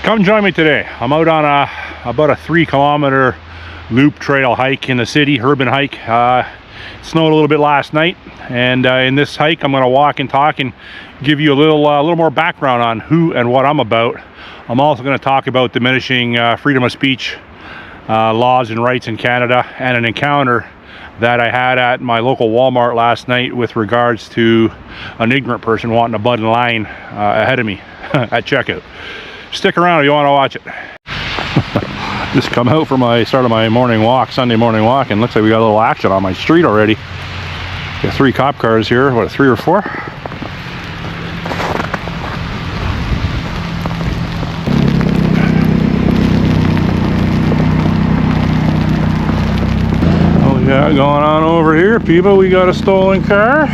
Come join me today. I'm out on about a 3-kilometer loop trail hike in the city, urban hike. It snowed a little bit last night, and in this hike I'm going to walk and talk and give you a little more background on who and what I'm about. I'm also going to talk about diminishing freedom of speech laws and rights in Canada, and an encounter that I had at my local Walmart last night with regards to an ignorant person wanting to butt in line ahead of me at checkout. Stick around if you want to watch it. Just come out for my start of my morning walk, Sunday morning walk, and looks like we got a little action on my street already. Got 3 cop cars here, what, 3 or 4? What we got going on over here, people? We got a stolen car.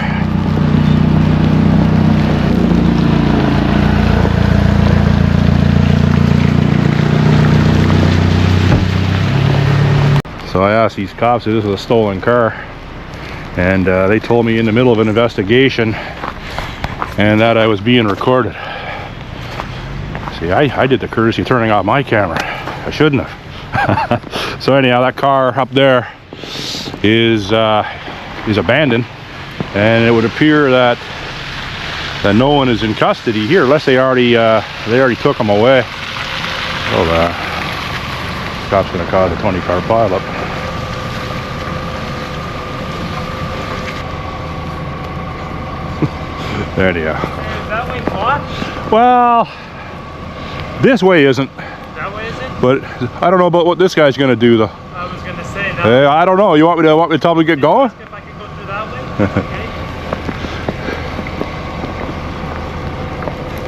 So I asked these cops if this was a stolen car, and they told me in the middle of an investigation and that I was being recorded. See, I did the courtesy of turning off my camera. I shouldn't have. So anyhow, that car up there is abandoned, and it would appear that no one is in custody here, unless they already took them away. Oh, the cop's going to cause a 20-car pileup. There you go. Is that way blocked? Well, this way isn't. That way isn't? But I don't know about what this guy's going to do, though. I was going to say that. I don't know. You want me to tell him to get going? If I could go through that way?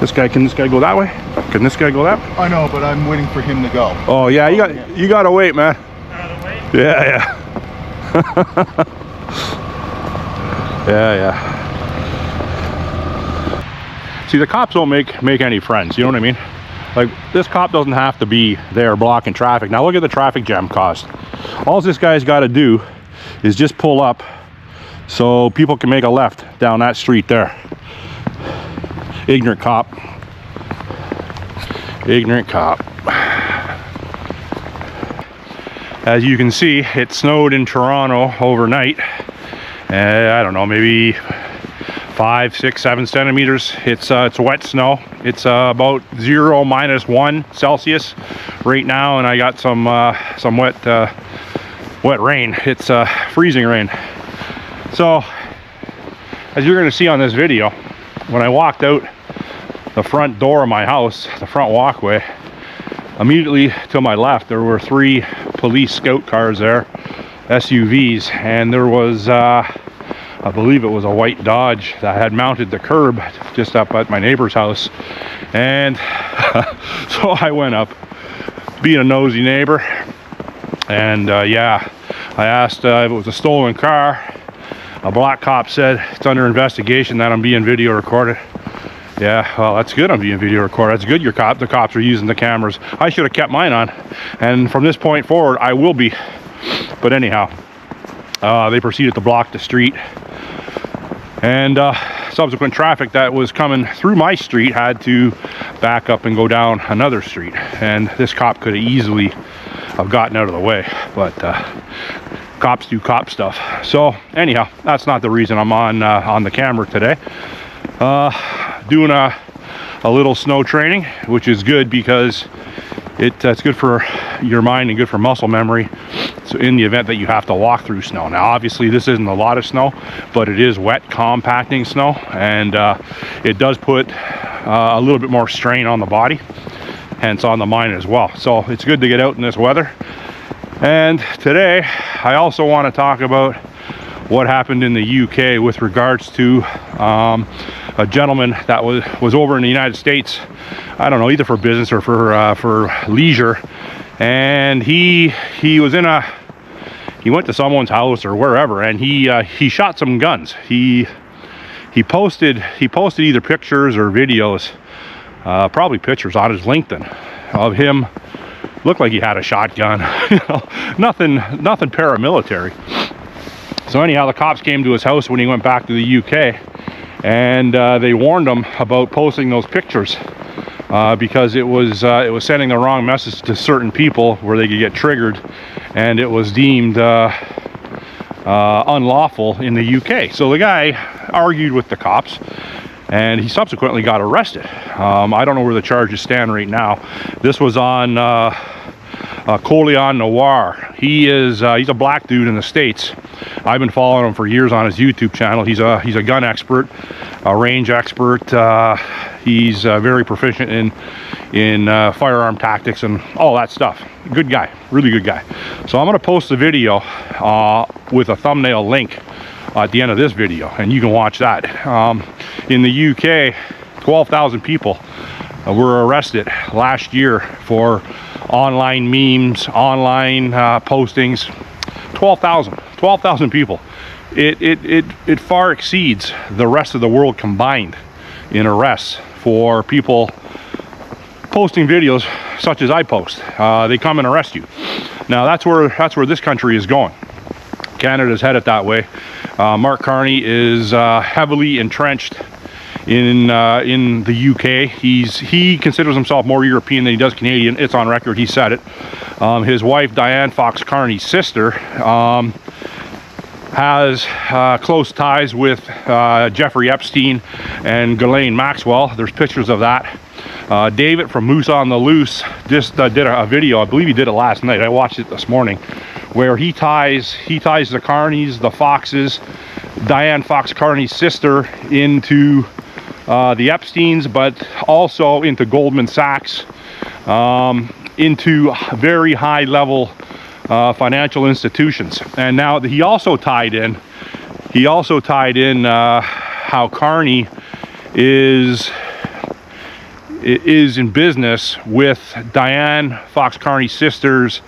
Okay. Can this guy go that way? Can this guy go that way? I know, but I'm waiting for him to go. Oh yeah, you got to wait, man. Out of the way? Yeah. Yeah. See, the cops don't make any friends, you know what I mean? Like, this cop doesn't have to be there blocking traffic. Now look at the traffic jam caused. All this guy's got to do is just pull up so people can make a left down that street there. Ignorant cop. Ignorant cop. As you can see, it snowed in Toronto overnight. I don't know, maybe 5, 6, 7 centimeters. It's wet snow. It's about 0 - 1 Celsius right now, and I got some wet rain. It's freezing rain. So, as you're going to see on this video, when I walked out the front door of my house, the front walkway, immediately to my left there were 3 police scout cars there, SUVs, and there was I believe it was a white Dodge that had mounted the curb just up at my neighbor's house. And so I went up, being a nosy neighbor, and yeah, I asked if it was a stolen car. A black cop said it's under investigation, that I'm being video recorded. Yeah, well, that's good, I'm being video recorded. That's good the cops are using the cameras. I should have kept mine on, and from this point forward I will be. But anyhow, they proceeded to block the street, and subsequent traffic that was coming through my street had to back up and go down another street, and this cop could have easily have gotten out of the way, but cops do cop stuff. So anyhow, that's not the reason I'm on the camera today. Doing a little snow training, which is good because it's good for your mind and good for muscle memory. So in the event that you have to walk through snow. Now obviously this isn't a lot of snow, but it is wet compacting snow, and it does put a little bit more strain on the body, hence on the mind as well. So it's good to get out in this weather. And today I also want to talk about what happened in the UK with regards to a gentleman that was over in the United States, I don't know, either for business or for leisure, and he went to someone's house or wherever, and he shot some guns. He posted either pictures or videos, probably pictures on his LinkedIn of him. Looked like he had a shotgun. You know, nothing paramilitary. So anyhow, the cops came to his house when he went back to the UK, and they warned him about posting those pictures because it was sending the wrong message to certain people where they could get triggered, and it was deemed unlawful in the UK. So the guy argued with the cops, and he subsequently got arrested. I don't know where the charges stand right now. This was on Colion Noir. He's a black dude in the States. I've been following him for years on his YouTube channel. He's a gun expert, a range expert. He's very proficient in firearm tactics and all that stuff. Good guy, really good guy. So I'm going to post the video with a thumbnail link at the end of this video, and you can watch that. In the UK, 12,000 people were arrested last year for online memes, online postings. 12,000 people. It far exceeds the rest of the world combined in arrests for people posting videos such as I post. They come and arrest you. Now that's where this country is going. Canada's headed that way. Mark Carney is heavily entrenched in the UK. He considers himself more European than he does Canadian. It's on record. He said it. His wife Diane Fox Carney's sister has close ties with Jeffrey Epstein and Ghislaine Maxwell. There's pictures of that. David from Moose on the Loose just did a video. I believe he did it last night. I watched it this morning, where he ties the Carneys, the Foxes, Diane Fox Carney's sister into the Epsteins, but also into Goldman Sachs, into very high level financial institutions. And now he also tied in how Carney is in business with Diane Fox Carney's sister's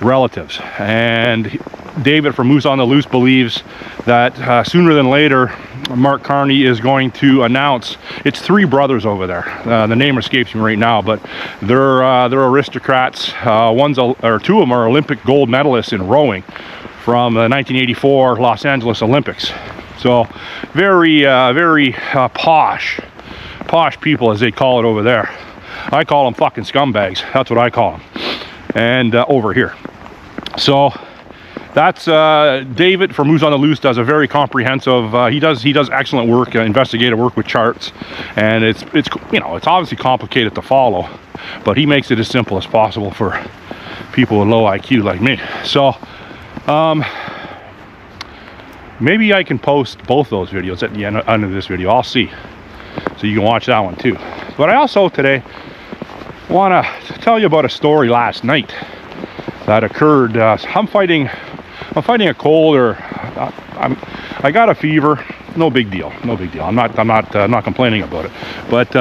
relatives. And David from Moose on the Loose believes that sooner than later, Mark Carney is going to announce, it's three brothers over there. The name escapes me right now, but they're aristocrats. Two of them are Olympic gold medalists in rowing from the 1984 Los Angeles Olympics. So very posh people, as they call it over there. I call them fucking scumbags. That's what I call them. And over here. So that's David from Moose on the Loose does a very comprehensive. He does excellent work, investigative work with charts, and it's obviously complicated to follow, but he makes it as simple as possible for people with low IQ like me. So maybe I can post both those videos at the end of this video. I'll see, so you can watch that one too. But I also today want to tell you about a story last night that occurred. I'm fighting a cold, or I got a fever. No big deal. I'm not complaining about it. But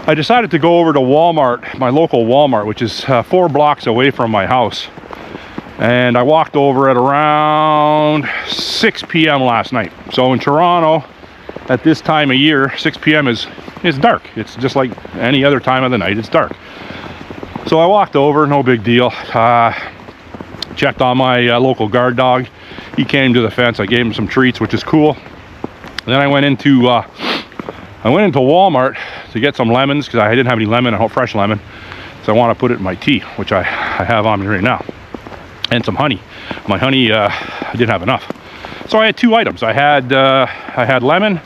I decided to go over to Walmart, my local Walmart, which is 4 blocks away from my house. And I walked over at around 6 p.m. last night. So in Toronto, at this time of year, 6 p.m. is dark. It's just like any other time of the night. It's dark. So I walked over, no big deal. Checked on my local guard dog. He came to the fence. I gave him some treats, which is cool. Then I went into Walmart to get some lemons, because I didn't have any lemon, a fresh lemon. So I want to put it in my tea, which I have on me right now, and some honey. My honey, I didn't have enough, so I had 2 items. I had lemon,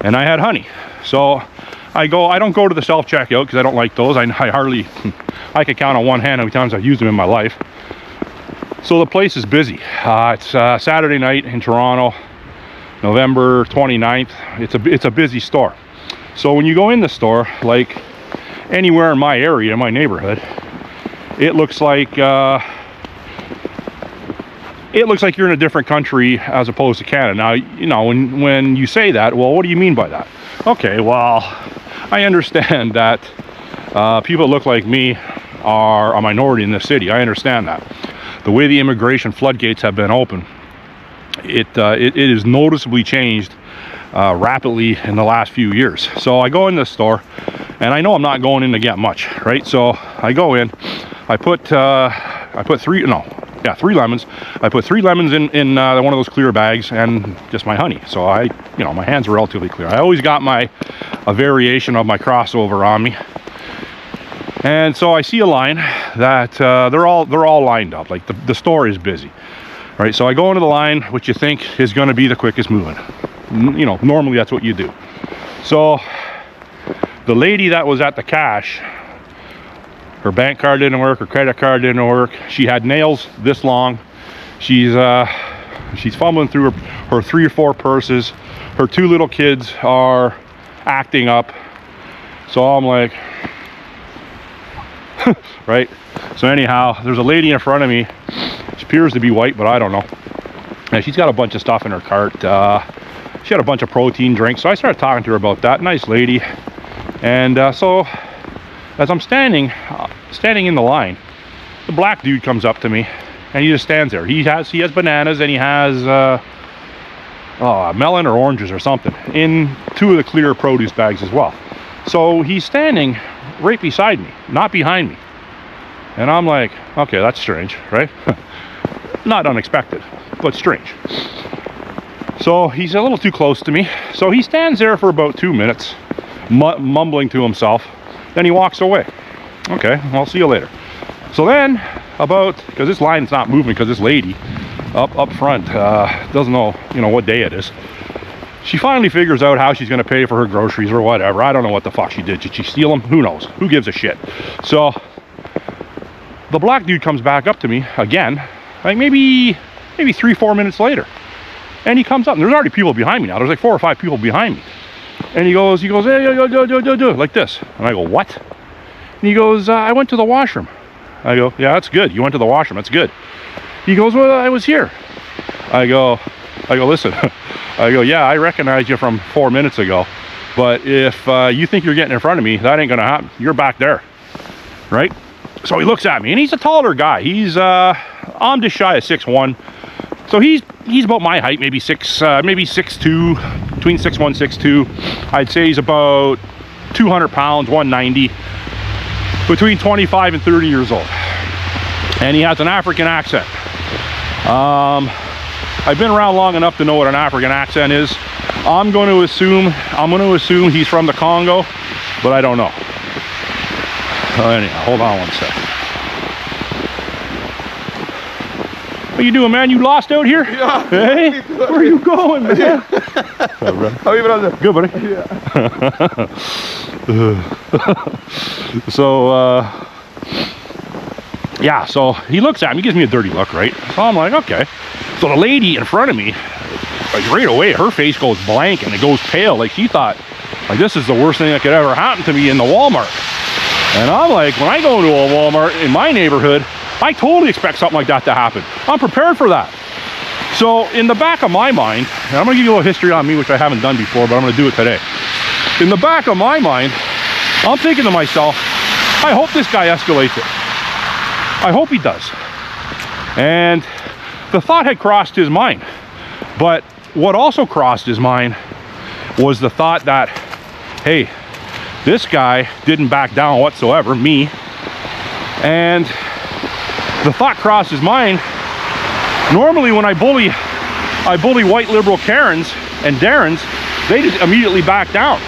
and I had honey. So I don't go to the self checkout because I don't like those. I could count on one hand how many times I've used them in my life. So the place is busy. It's Saturday night in Toronto, November 29th. It's a busy store. So when you go in the store, like anywhere in my area, my neighborhood, it looks like you're in a different country as opposed to Canada. Now, when you say that, well, what do you mean by that? Okay, well, I understand that people that look like me are a minority in this city. I understand that. The way the immigration floodgates have been open, it is noticeably changed rapidly in the last few years. So I go in this store, and I know I'm not going in to get much, right? So I go in, I put Yeah, 3 lemons. I put 3 lemons in one of those clear bags and just my honey. So my hands are relatively clear. I always got a variation of my crossover on me. And so I see a line that they're all lined up. Like the store is busy, right? So I go into the line, which you think is going to be the quickest moving. Normally that's what you do. So the lady that was at the cash, her bank card didn't work, her credit card didn't work. She had nails this long. She's fumbling through her 3 or 4 purses. Her 2 little kids are acting up. So I'm like, right? So anyhow, there's a lady in front of me. She appears to be white, but I don't know. And she's got a bunch of stuff in her cart. She had a bunch of protein drinks. So I started talking to her about that. Nice lady. And so as I'm standing in the line, the black dude comes up to me and he just stands there. He has bananas and he has melon or oranges or something in 2 of the clear produce bags as well. So he's standing right beside me, not behind me. And I'm like, okay, that's strange, right? Not unexpected, but strange. So he's a little too close to me. So he stands there for about 2 minutes, mumbling to himself. Then he walks away. Okay, I'll see you later. So then, because this line's not moving, because this lady up front doesn't know, what day it is. She finally figures out how she's going to pay for her groceries or whatever. I don't know what the fuck she did. Did she steal them? Who knows? Who gives a shit? So the black dude comes back up to me again, like maybe 3-4 minutes later. And he comes up, and there's already people behind me now. There's like 4 or 5 people behind me. And he goes, hey, yo, like this. And I go, what? And he goes, I went to the washroom. I go, yeah, that's good. You went to the washroom. That's good. He goes, well, I was here. I go, listen. I go, yeah, I recognize you from 4 minutes ago. But if you think you're getting in front of me, that ain't going to happen. You're back there. Right? So he looks at me, and he's a taller guy. I'm just shy of 6'1". So he's about my height, maybe 6'2", between 6'1", 6'2". I'd say he's about 200 pounds, 190, between 25 and 30 years old. And he has an African accent. I've been around long enough to know what an African accent is. I'm going to assume he's from the Congo, but I don't know. Anyhow, hold on one second. What you doing, man? You lost out here? Yeah. Hey, where are you going, man? How are you, brother? Good, buddy. Yeah. So he looks at me, gives me a dirty look, right? So I'm like, okay. So the lady in front of me, like right away, her face goes blank and it goes pale. Like she thought, like this is the worst thing that could ever happen to me in the Walmart. And I'm like, when I go to a Walmart in my neighborhood, I totally expect something like that to happen. I'm prepared for that. So in the back of my mind, and I'm gonna give you a little history on me, which I haven't done before, but I'm gonna do it today. In the back of my mind, I'm thinking to myself, I hope this guy escalates it. I hope he does. And the thought had crossed his mind. But what also crossed his mind was the thought that, hey, this guy didn't back down whatsoever, me. And the thought crossed his mind, normally when I bully white liberal Karens and Darrens, they just immediately back down.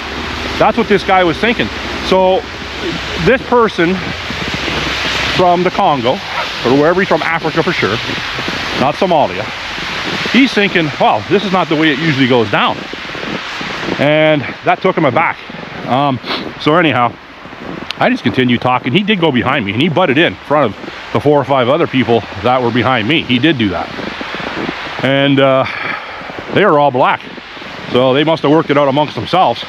That's what this guy was thinking. So this person from the Congo, or wherever he's from, Africa for sure, not Somalia, he's thinking, well, this is not the way it usually goes down. And that took him aback. So anyhow, I just continued talking. He did go behind me, and he butted in front of the 4 or 5 other people that were behind me. He did do that. And they were all black. So they must have worked it out amongst themselves.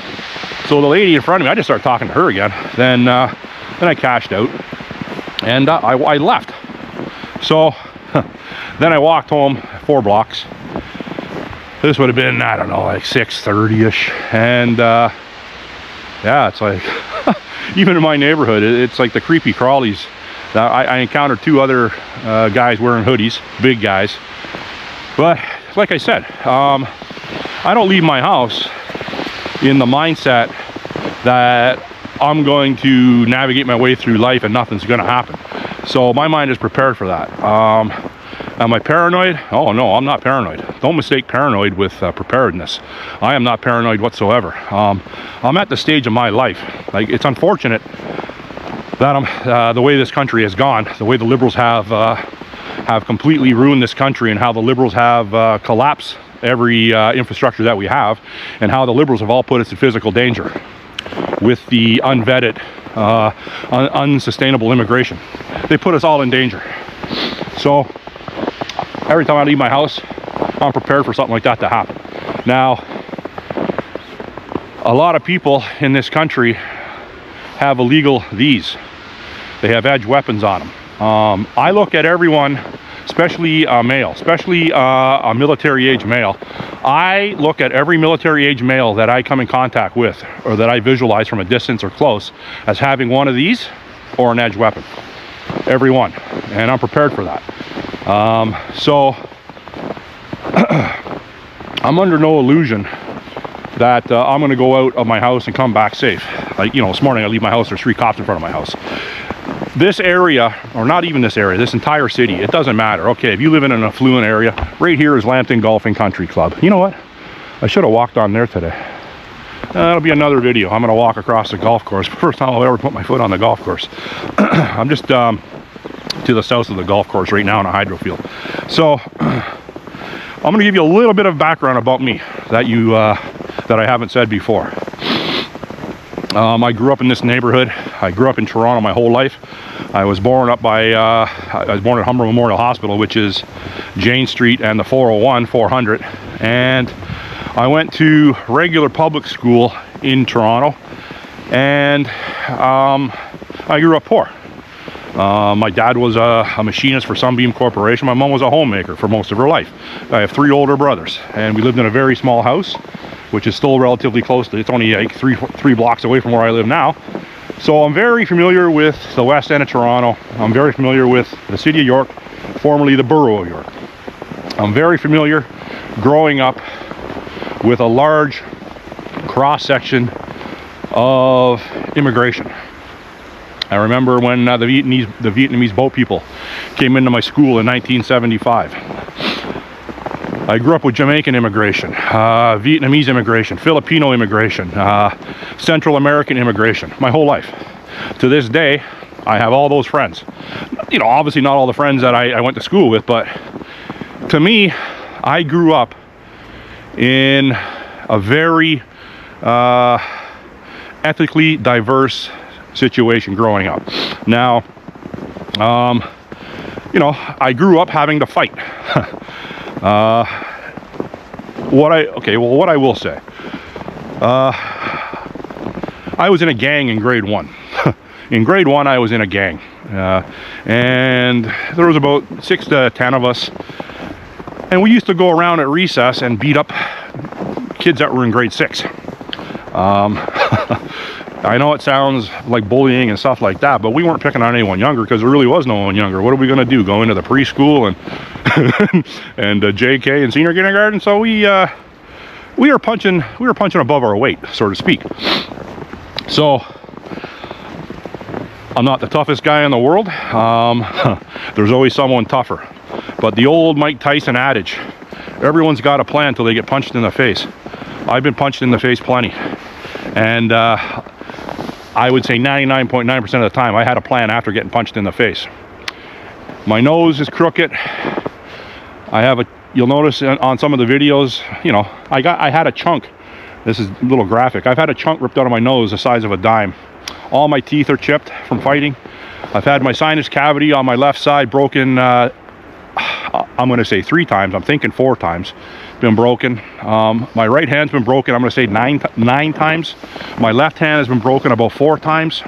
So the lady in front of me, I just started talking to her again. Then I cashed out, and I left. So then I walked home 4 blocks. This would have been, I don't know, like 6:30ish. And yeah, it's like, even in my neighborhood, it's like the creepy crawlies. I encountered 2 other guys wearing hoodies, big guys. But like I said, I don't leave my house in the mindset that I'm going to navigate my way through life and nothing's going to happen. So my mind is prepared for that. Am I paranoid? Oh no, I'm not paranoid. Don't mistake paranoid with preparedness. I am not paranoid whatsoever. I'm at the stage of my life. Like, it's unfortunate that I'm the way this country has gone, the way the Liberals have completely ruined this country, and how the Liberals have collapsed every infrastructure that we have, and how the Liberals have all put us in physical danger with the unvetted, unsustainable immigration. They put us all in danger. So every time I leave my house, I'm prepared for something like that to happen. Now, a lot of people in this country have illegal these. They have edge weapons on them. I look at everyone, especially male, especially a military age male. I look at every military age male that I come in contact with, or that I visualize from a distance or close, as having one of these or an edge weapon. Every one. And I'm prepared for that. So I'm under no illusion that I'm going to go out of my house and come back safe. Like, you know, this morning I leave my house, there's 3 cops in front of my house. This area, or not even this area, this entire city, it doesn't matter. Okay, if you live in an affluent area, right here is Lambton Golf and Country Club. You know what? I should have walked on there today. That'll be another video. I'm going to walk across the golf course. First time I'll ever put my foot on the golf course. I'm just to the south of the golf course right now in a hydro field. So I'm going to give you a little bit of background about me that I haven't said before. I grew up in this neighborhood. I grew up in Toronto my whole life. I was born up by I was born at Humber Memorial Hospital, which is Jane Street and the 401 400, and I went to regular public school in Toronto, and I grew up poor. My dad was a machinist for Sunbeam Corporation. My mom was a homemaker for most of her life. I have 3 older brothers, and we lived in a very small house, which is still relatively close to, it's only like three blocks away from where I live now. So I'm very familiar with the West End of Toronto. I'm very familiar with the City of York, formerly the Borough of York. I'm very familiar growing up with a large cross-section of immigration. I remember when the Vietnamese boat people came into my school in 1975. I grew up with Jamaican immigration, Vietnamese immigration, Filipino immigration, Central American immigration, my whole life. To this day, I have all those friends. You know, obviously not all the friends that I went to school with, but to me, I grew up in a very ethically diverse situation growing up. Now, you know, I grew up having to fight. What I will say, I was in a gang in grade 1. In grade 1, I was in a gang, and there was about 6 to 10 of us, and we used to go around at recess and beat up kids that were in grade 6. I know it sounds like bullying and stuff like that, but we weren't picking on anyone younger, because there really was no one younger. What are we going to do? Go into the preschool and and JK and senior kindergarten? So we were punching above our weight, so to speak. So I'm not the toughest guy in the world. There's always someone tougher. But the old Mike Tyson adage, everyone's got a plan till they get punched in the face. I've been punched in the face plenty, and I would say 99.9% of the time I had a plan after getting punched in the face. My nose is crooked. You'll notice on some of the videos, you know, I had a chunk. This is a little graphic. I've had a chunk ripped out of my nose the size of a dime. All my teeth are chipped from fighting. I've had my sinus cavity on my left side broken, I'm going to say 3 times. I'm thinking 4 times. Been broken. My right hand's been broken, I'm going to say 9 times. My left hand has been broken about 4 times.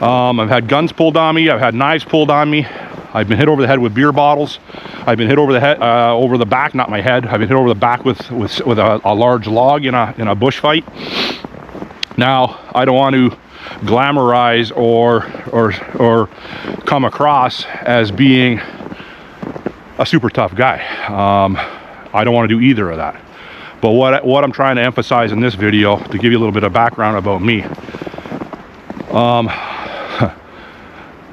I've had guns pulled on me. I've had knives pulled on me. I've been hit over the head with beer bottles. I've been hit over the head, over the back, not my head. I've been hit over the back with a large log in a bush fight. Now, I don't want to glamorize or come across as being a super tough guy. I don't want to do either of that. But what I'm trying to emphasize in this video, to give you a little bit of background about me,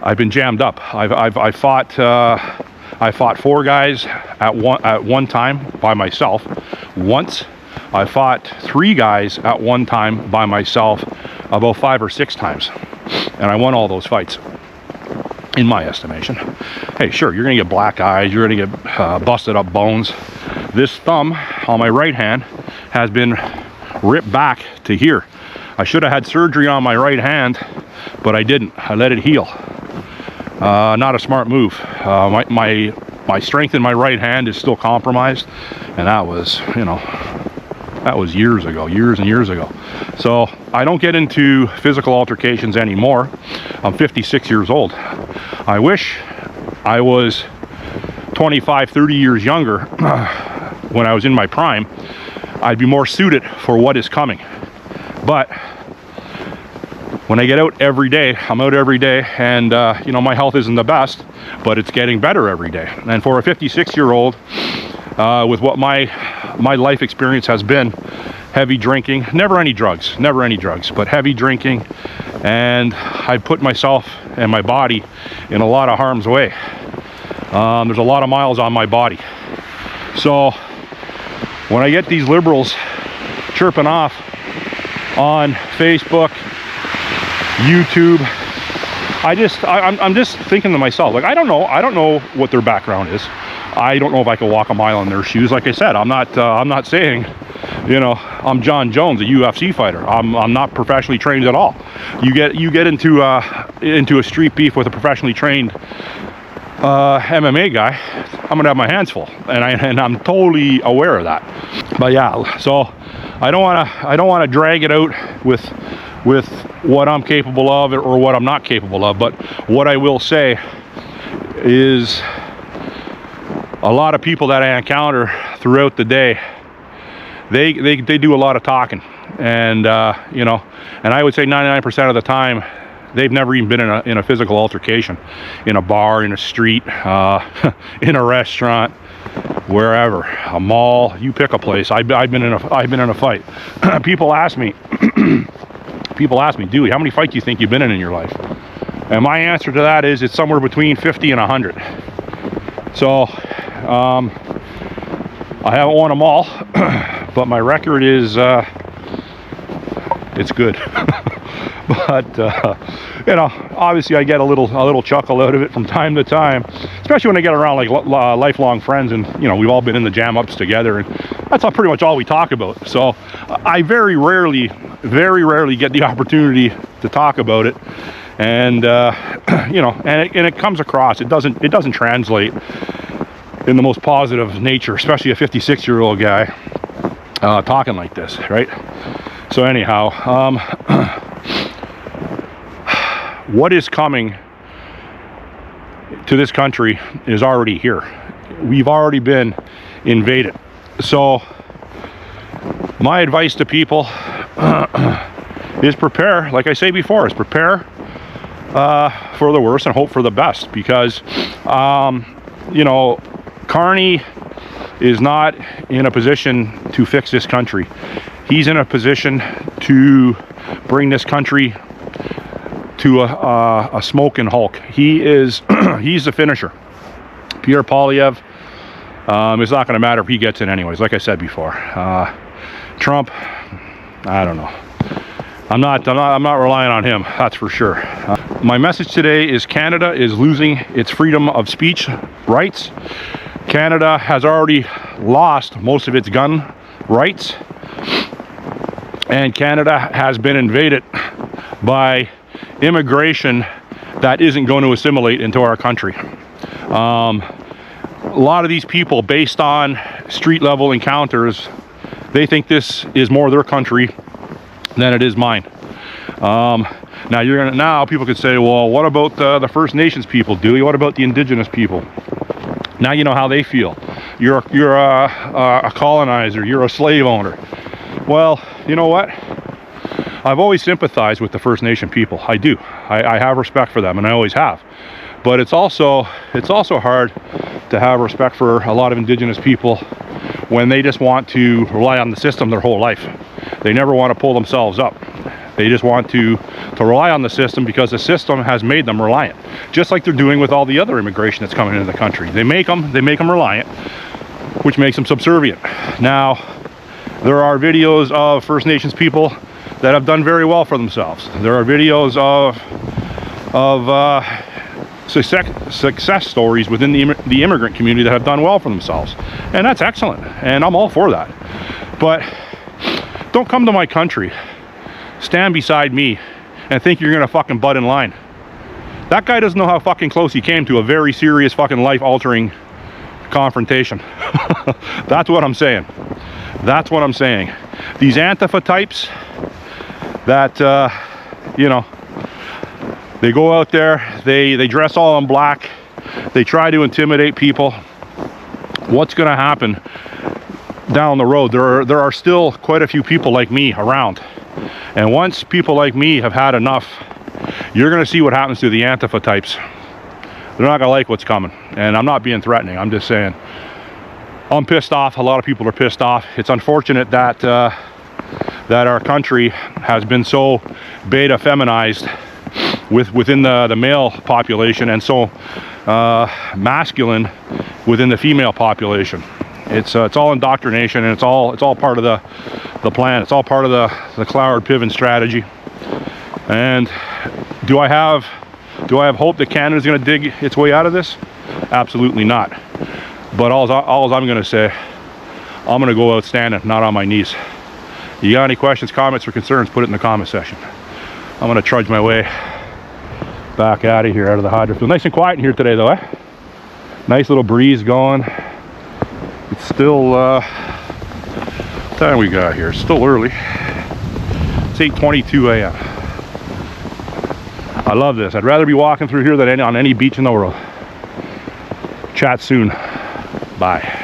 I've been jammed up. I've fought I fought 4 guys at one time by myself. Once I fought 3 guys at one time by myself about 5 or 6 times, and I won all those fights, in my estimation. Hey, sure, you're gonna get black eyes, you're gonna get busted up bones. This thumb on my right hand has been ripped back to here. I should have had surgery on my right hand, but I didn't. I let it heal. Not a smart move. My strength in my right hand is still compromised, and that was, you know, that was years ago, years and years ago. So I don't get into physical altercations anymore. I'm 56 years old. I wish I was 25, 30 years younger when I was in my prime. I'd be more suited for what is coming. But when I get out every day, I'm out every day, and you know, my health isn't the best, but it's getting better every day. And for a 56-year-old, with what my life experience has been, heavy drinking, never any drugs, but heavy drinking, and I put myself and my body in a lot of harm's way. There's a lot of miles on my body. So when I get these liberals chirping off on Facebook, YouTube, I'm just thinking to myself, like, I don't know what their background is. I don't know if I could walk a mile in their shoes. Like I said, I'm not saying, you know, I'm John Jones, a UFC fighter. I'm not professionally trained at all. You get into a street beef with a professionally trained MMA guy, I'm gonna have my hands full, and I'm totally aware of that. But yeah, so I don't want to drag it out with what I'm capable of or what I'm not capable of. But what I will say is, a lot of people that I encounter throughout the day, they do a lot of talking, and you know, and I would say 99% of the time they've never even been in a physical altercation, in a bar, in a street, in a restaurant, wherever, a mall, you pick a place. I've been in a fight. People ask me, Dewey, how many fights do you think you've been in your life? And my answer to that is, it's somewhere between 50 and 100. So I haven't won them all, but my record is it's good. But you know, obviously I get a little chuckle out of it from time to time, especially when I get around like lifelong friends, and you know, we've all been in the jam ups together, and that's pretty much all we talk about. So I very rarely get the opportunity to talk about it, and you know, and it comes across, it doesn't translate in the most positive nature, especially a 56-year-old guy talking like this, right? So anyhow, what is coming to this country is already here. We've already been invaded. So my advice to people is prepare, like I say before, is prepare for the worst and hope for the best, because you know, Carney is not in a position to fix this country. He's in a position to bring this country to a smoking hulk. He is he's the finisher. Pierre Poilievre, it's not going to matter if he gets in anyways, like I said before. Trump, I don't know. I'm not relying on him, that's for sure. My message today is, Canada is losing its freedom of speech rights. Canada has already lost most of its gun rights, and Canada has been invaded by immigration that isn't going to assimilate into our country. A lot of these people, based on street level encounters, they think this is more their country than it is mine. Now people could say, well, what about the First Nations people, Dewey? What about the Indigenous people? Now you know how they feel. You're a colonizer, you're a slave owner. Well, you know what? I've always sympathized with the First Nation people. I do. I have respect for them, and I always have. But it's also hard to have respect for a lot of Indigenous people when they just want to rely on the system their whole life. They never want to pull themselves up. They just want to rely on the system because the system has made them reliant, just like they're doing with all the other immigration that's coming into the country. They make them reliant, which makes them subservient. Now, there are videos of First Nations people that have done very well for themselves. There are videos of success stories within the immigrant community that have done well for themselves, and that's excellent, and I'm all for that. But don't come to my country, stand beside me, and think you're gonna fucking butt in line. That guy doesn't know how fucking close he came to a very serious fucking life-altering confrontation. That's what I'm saying. That's what I'm saying. These Antifa types that you know, they go out there, they dress all in black, they try to intimidate people. What's gonna happen down the road? There are still quite a few people like me around, and once people like me have had enough, you're gonna see what happens to the Antifa types. They're not gonna like what's coming, and I'm not being threatening, I'm just saying I'm pissed off. A lot of people are pissed off. It's unfortunate that that our country has been so beta feminized within the male population, and so masculine within the female population. It's all indoctrination, and it's all part of the plan. It's all part of the Cloward Piven strategy. And do I have hope that Canada's going to dig its way out of this? Absolutely not. But all I'm going to say, I'm going to go out standing, not on my knees. You got any questions, comments, or concerns, put it in the comment section. I'm going to trudge my way back out of here, out of the hydro field. Nice and quiet in here today, though, eh? Nice little breeze going. It's still, what time we got here? It's still early. It's 8:22 a.m. I love this. I'd rather be walking through here than on any beach in the world. Chat soon. Bye.